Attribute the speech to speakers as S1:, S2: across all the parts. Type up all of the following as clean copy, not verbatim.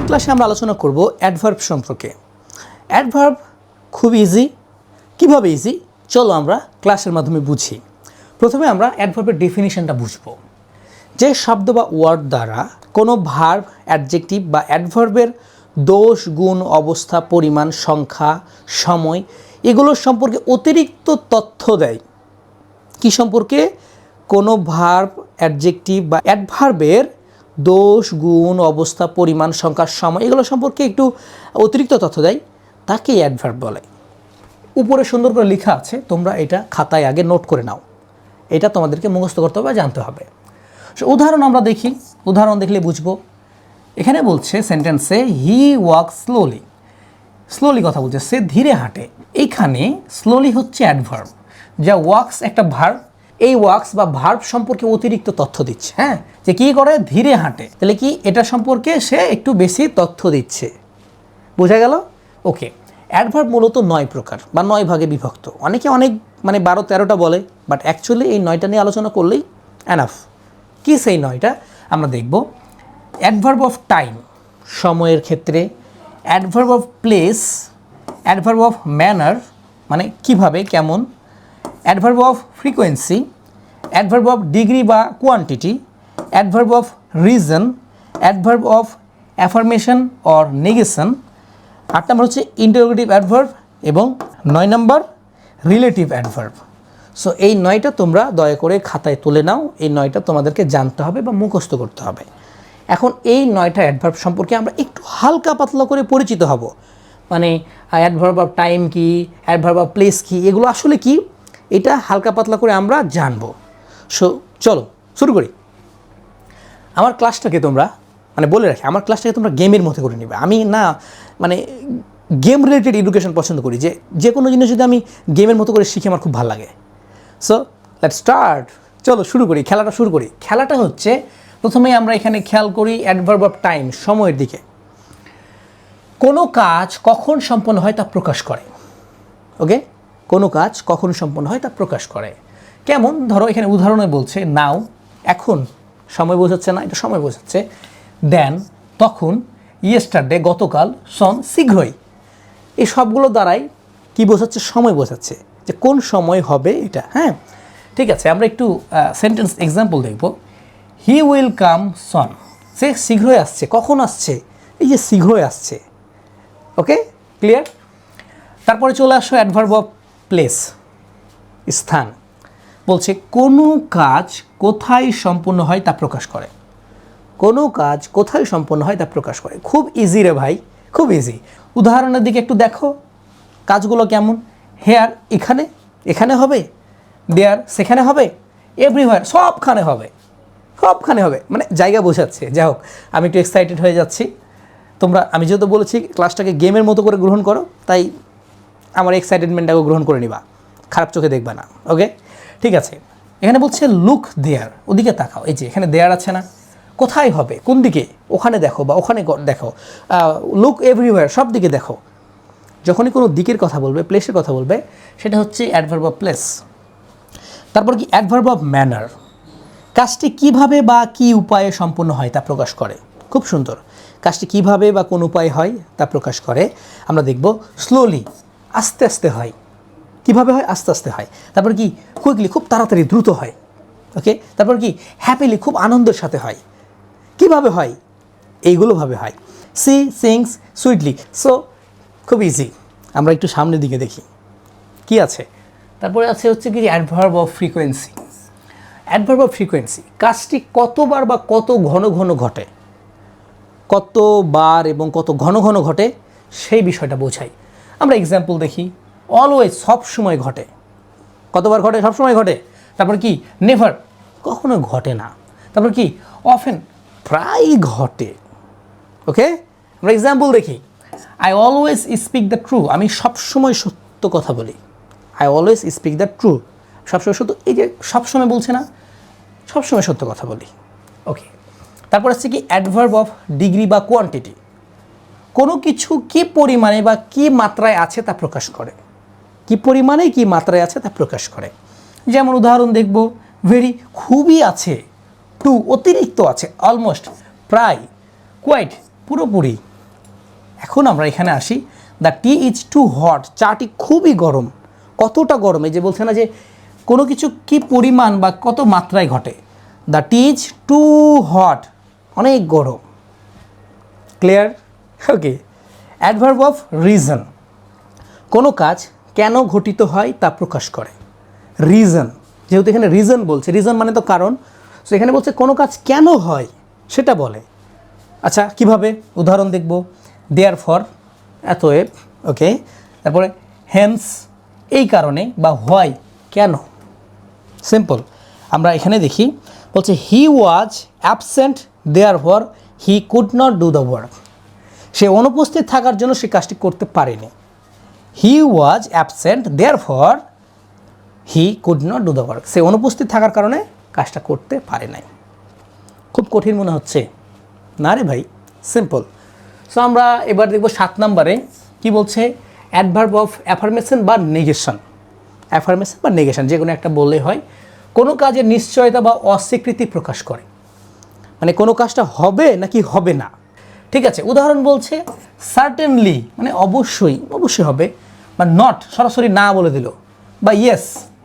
S1: ক্লাসে আমরা আলোচনা করব অ্যাডভার্ব সম্পর্কে। অ্যাডভার্ব খুব ইজি। কিভাবে ইজি চলো আমরা ক্লাসের মাধ্যমে বুঝি। প্রথমে আমরা অ্যাডভার্বের ডেফিনিশনটা বুঝব। যে শব্দ বা ওয়ার্ড দ্বারা কোনো ভার্ব, অ্যাডজেক্টিভ বা অ্যাডভার্বের দোষ, গুণ, অবস্থা, পরিমাণ, সংখ্যা, সময় এগুলোর সম্পর্কে অতিরিক্ত তথ্য দেয়। কি সম্পর্কে? কোনো ভার্ব, অ্যাডজেক্টিভ বা অ্যাডভার্বের দোষ, গুণ, অবস্থা, পরিমাণ, সংখ্যা, সময় এগুলো সম্পর্কে একটু অতিরিক্ত তথ্য দেয়, তাকেই অ্যাডভার্ব বলে। উপরে সুন্দর করে লেখা আছে, তোমরা এটা খাতায় আগে নোট করে নাও। এটা তোমাদেরকে মুখস্থ করতে হবে, জানতে হবে। উদাহরণ আমরা দেখি, উদাহরণ দেখলে বুঝবো। এখানে বলছে সেন্টেন্সে হি ওয়াক স্লোলি, স্লোলি কথা বলছে, সে ধীরে হাঁটে। এইখানে স্লোলি হচ্ছে অ্যাডভার্ব, যা ওয়াক্স একটা ভার্ব। এই ওয়াক্স বা ভার্ব সম্পর্কে অতিরিক্ত তথ্য দিচ্ছে। হ্যাঁ, যে কী করে? ধীরে হাঁটে। তাহলে কি এটা সম্পর্কে সে একটু বেশি তথ্য দিচ্ছে। বোঝা গেল? ওকে। অ্যাডভার্ব মূলত 9 প্রকার বা 9 ভাগে বিভক্ত। অনেকে অনেক 12-13টা বলে, বাট অ্যাকচুয়ালি এই 9টা নিয়ে আলোচনা করলেই এনাফ। কি সেই 9টা আমরা দেখব। অ্যাডভার্ব অফ টাইম, সময়ের ক্ষেত্রে। Adverb of place, adverb of manner মানে কিভাবে, কেমন। Adverb of frequency, adverb of degree বা quantity, adverb of reason, adverb of affirmation or negation. 8 number হচ্ছে ইন্টারোগেটিভ অ্যাডভার্ব এবং 9 নম্বর রিলেটিভ অ্যাডভার্ব। সো এই 9টা তোমরা দয়া করে খাতায় তুলে নাও। এই 9টা তোমাদেরকে জানতে হবে বা মুখস্থ করতে হবে। এখন এই 9টা অ্যাডভার্ব সম্পর্কে আমরা একটু হালকা পাতলা করে পরিচিত হব। অ্যাডভার্ব অফ টাইম কি, অ্যাডভার্ব অফ প্লেস কি, এগুলো আসলে কি, এটা হালকা পাতলা করে আমরা জানবো। সো চলো শুরু করি। আমার ক্লাসটাকে তোমরা বলে রাখি, আমার ক্লাসটাকে তোমরা গেমের মধ্যে করে নিবে। আমি না গেম রিলেটেড এডুকেশন পছন্দ করি, যে কোনো জিনিস যদি আমি গেমের মতো করে শিখি আমার খুব ভালো লাগে। So let's start. চলো শুরু করি, খেলাটা শুরু করি। খেলাটা হচ্ছে, প্রথমেই আমরা এখানে খেয়াল করি অ্যাডভার্ব অফ টাইম, সময়ের দিকে। কোনো কাজ কখন সম্পন্ন হয় তা প্রকাশ করে। ওকে, কোনো কাজ কখন সম্পন্ন হয় তা প্রকাশ করে। কেমন? ধরো এখানে উদাহরণে বলছে নাও, এখন সময় বোঝাচ্ছে না, এটা সময় বোঝাচ্ছে। দেন তখন, ইয়েস্টারডে গতকাল, সন শীঘ্রই। এই সবগুলো দ্বারাই কি বোঝাচ্ছে? সময় বোঝাচ্ছে, যে কোন সময় হবে এটা। হ্যাঁ, ঠিক আছে। আমরা একটু সেন্টেন্স এক্সাম্পল দেখব। হি উইল কাম সন, সে শীঘ্রই আসছে। কখন আসছে? এই যে শীঘ্রই আসছে। ওকে, ক্লিয়ার? তারপরে চলে আসো অ্যাডভার্ব অফ প্লেস, স্থান। বলছে কোনো কাজ কোথায় সম্পূর্ণ হয় তা প্রকাশ করে। কোনো কাজ কোথায় সম্পন্ন হয় তা প্রকাশ করে। খুব ইজি রে ভাই, খুব ইজি। উদাহরণের দিকে একটু দেখো কাজগুলো কেমন। হেয়ার, এখানে, এখানে হবে। দেয়ার, সেখানে হবে। এভরিওয়্যার, সবখানে হবে। সবখানে হবে, জায়গা বোঝাচ্ছে। যাই হোক, আমি একটু এক্সাইটেড হয়ে যাচ্ছি। তোমরা, আমি যেহেতু বলেছি ক্লাসটাকে গেমের মতো করে গ্রহণ করো, তাই আমার এক্সাইটেডমেন্টটাকে গ্রহণ করে নিবা, খারাপ চোখে দেখবা না। ওকে, ঠিক আছে। এখানে বলছে লুক দেয়ার, ওদিকে তাকাও। এই যে এখানে দেয়ার আছে না, কোথায় হবে, কোন দিকে? ওখানে দেখো বা ওখানে দেখো। লুক এভরিওয়্যার, সব দিকে দেখো। যখনই কোনো দিকের কথা বলবে, প্লেসের কথা বলবে, সেটা হচ্ছে অ্যাডভার্ব অফ প্লেস। তারপর কি অ্যাডভার্ব অফ ম্যানার, কাজটি কিভাবে বা কি উপায়ে সম্পন্ন হয় তা প্রকাশ করে। খুব সুন্দর। কাজটি কিভাবে বা কোন উপায়ে হয় তা প্রকাশ করে। আমরা দেখব স্লোলি, আস্তে আস্তে হয়। কিভাবে হয়? আস্তে আস্তে হয়। তারপর কি কুইকলি, খুব তাড়াতাড়ি, দ্রুত হয়। ওকে, তারপর কি হ্যাপিলি, খুব আনন্দের সাথে হয়। কিভাবে হয়? এইগুলোভাবে হয়। She sings sweetly. সো খুব ইজি। আমরা একটু সামনের দিকে দেখি কি আছে। তারপরে আছে হচ্ছে কি adverb of frequency. Adverb of frequency, কাজটি কতবার বা কত ঘন ঘন ঘটে। কতবার এবং কত ঘন ঘন ঘটে সেই বিষয়টা বোঝাই। আমরা এক্সাম্পল দেখি। অলওয়েজ, সব সময় ঘটে। কতবার ঘটে? সব সময় ঘটে। তারপর কি নেভার, কখনো ঘটে না। তারপর কি অফেন, প্রায় ঘটে। ওকে, আমরা এক্সাম্পল দেখি। I always speak the true, আমি সবসময় সত্য কথা বলি। I always speak the true, সবসময় সত্য। এই যে সবসময় বলছে না, সবসময় সত্য কথা বলি। ওকে, তারপর হচ্ছে কি অ্যাডভার্ব অফ ডিগ্রি বা কোয়ান্টিটি, কোনো কিছু কি পরিমাণে বা কি মাত্রায় আছে তা প্রকাশ করে। কি পরিমাণে কি মাত্রায় আছে তা প্রকাশ করে। যেমন উদাহরণ দেখব, ভেরি, খুবই আছে। টু, অতিরিক্ত আছে। অলমোস্ট, প্রায়। কোয়াইট, পুরোপুরি। এখন আমরা এখানে আসি, the tea is too hot, চাটি খুবই গরম। কতটা গরম, এই যে বলছে না যে কোনো কিছু কি পরিমাণ বা কত মাত্রায় ঘটে, the tea is too hot, অনেক গরম। Clear? Okay. Adverb of reason, কোনো কাজ কেন ঘটিত হয় তা প্রকাশ করে। রিজন, যেহেতু এখানে রিজন বলছে, রিজন মানে তো কারণ, সো এখানে বলছে কোনো কাজ কেন হয় সেটা বলে। আচ্ছা কিভাবে, উদাহরণ দেখব। দেয়ার ফর, অতএব, ওকে। তারপরে হেন্স, এই কারণে, বা হোয়াই, কেন। সিম্পল। আমরা এখানে দেখি, বলছে he was absent there for he could not do the work, সে অনুপস্থিত থাকার জন্য সে কাজটি করতে পারেনি। He was absent there for he could not do the work, সে অনুপস্থিত থাকার কারণে কাজটা করতে পারে নাই। খুব কঠিন মনে হচ্ছে না রে ভাই? সিম্পল। সো আমরা এবার দেখব 7 নম্বরে কি বলছে, অ্যাডভার্ব অফ অ্যাফার্মেশন বা নেগেশন। অ্যাফার্মেশন বা নেগেশন যে কোনো একটা বললেই হয়। কোনো কাজের নিশ্চয়তা বা অস্বীকৃতি প্রকাশ করে, মানে কোনো কাজটা হবে নাকি হবে না। ঠিক আছে, উদাহরণ বলছে সার্টেনলি, মানে অবশ্যই, অবশ্যই হবে, বা নট, সরাসরি না বলে দিল, বা ইয়েস,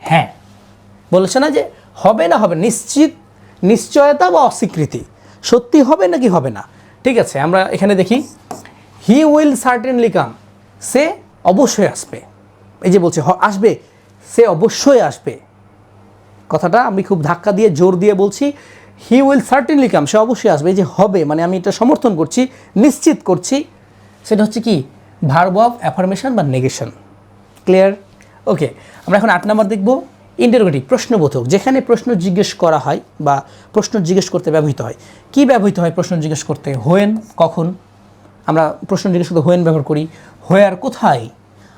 S1: হ্যাঁ, বলেছে না যে হবে না হবে, নিশ্চিত, নিশ্চয়তা বা অস্বীকৃতি, সত্যি হবে নাকি হবে না। ঠিক আছে, আমরা এখানে দেখি, হি উইল সার্টেনলি কাম, সে অবশ্যই আসবে। এই যে বলছে আসবে, সে অবশ্যই আসবে, কথাটা আমি খুব ধাক্কা দিয়ে জোর দিয়ে বলছি, হি উইল সার্টেনলি কাম, সে অবশ্যই আসবে। এই যে হবে মানে আমি এটা সমর্থন করছি, নিশ্চিত করছি, সেটা হচ্ছে কি ভার্ব অফ অ্যাফার্মেশন বা নেগেশন। ক্লিয়ার? ওকে। আমরা এখন 8 নম্বর দেখব, ইন্টারোগেটিভ, প্রশ্নবোধক, যেখানে প্রশ্ন জিজ্ঞেস করা হয় বা প্রশ্ন জিজ্ঞেস করতে ব্যবহৃত হয়। কি ব্যবহৃত হয় প্রশ্ন জিজ্ঞেস করতে? হোয়েন, কখন, আমরা প্রশ্ন জিজ্ঞেস করতে হোয়েন ব্যবহার করি। হোয়ার, কোথায়।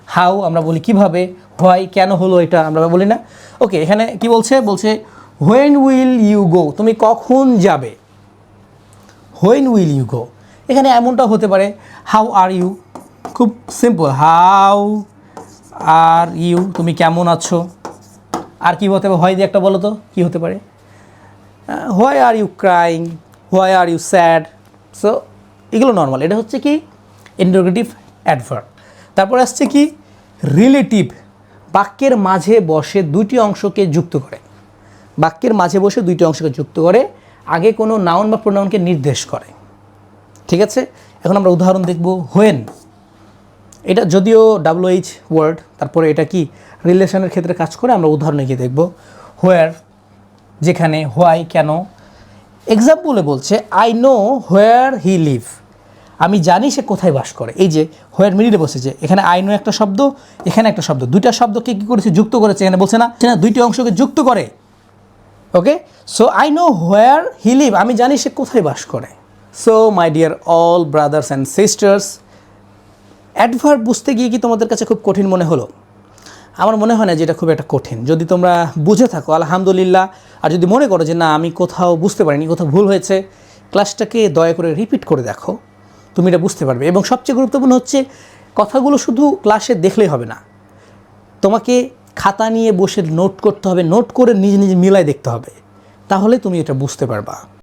S1: হাউ, আমরা বলি কিভাবে। হোয়াই, কেন হলো এটা আমরা বলি না। ওকে, এখানে কি বলছে, বলছে হোয়েন উইল ইউ গো, তুমি কখন যাবে। হোয়েন উইল ইউ গো, এখানে এমনটা হতে পারে হাউ আর ইউ, খুব সিম্পল, হাউ আর ইউ, তুমি কেমন আছো। আর কি হতে পারে, হয় দিয়ে একটা বলো তো কী হতে পারে, why are you crying, why are you sad. So এগুলো নর্মাল, এটা হচ্ছে কি ইন্টারোগেটিভ অ্যাডভার্ব। তারপর আসছে কি রিলেটিভ, বাক্যের মাঝে বসে দুইটি অংশকে যুক্ত করে। বাক্যের মাঝে বসে দুইটি অংশকে যুক্ত করে, আগে কোনো নাউন বা প্রোনাউনকে নির্দেশ করে। ঠিক আছে, এখন আমরা উদাহরণ দেখব। হোয়েন, এটা যদিও WH ওয়ার্ড, তারপরে এটা কি রিলেশনের ক্ষেত্রে কাজ করে, আমরা উদাহরণে গিয়ে দেখব। হোয়ার, যেখানে। হোয়াই, কেন। এক্সাম্পলে বলছে I know where he live, আমি জানি সে কোথায় বাস করে। এই যে হোয়ার মিডিলে বসেছে, এখানে আই নো একটা শব্দ, এখানে একটা শব্দ, দুইটা শব্দকে কী করেছে, যুক্ত করেছে। এখানে বলছে না দুইটি অংশকে যুক্ত করে। Okay, so I know where he live, আমি জানি সে কোথায় বাস করে। So my dear all brothers and sisters, adverb বুঝতে গিয়ে কি তোমাদের কাছে খুব কঠিন মনে হলো? আমার মনে হয় না যে এটা খুব একটা কঠিন। যদি তোমরা বুঝে থাকো আলহামদুলিল্লাহ, আর যদি মনে করো যে না আমি কোথাও বুঝতে পারিনি, কোথাও ভুল হয়েছে, ক্লাসটাকে দয়া করে রিপিট করে দেখো, তুমি এটা বুঝতে পারবে। এবং সবচেয়ে গুরুত্বপূর্ণ হচ্ছে কথাগুলো শুধু ক্লাসে দেখলেই হবে না, তোমাকে খাতা নিয়ে বসে নোট করতে হবে, নোট করে নিজে নিজে মিলাই দেখতে হবে, তাহলে তুমি এটা বুঝতে পারবা।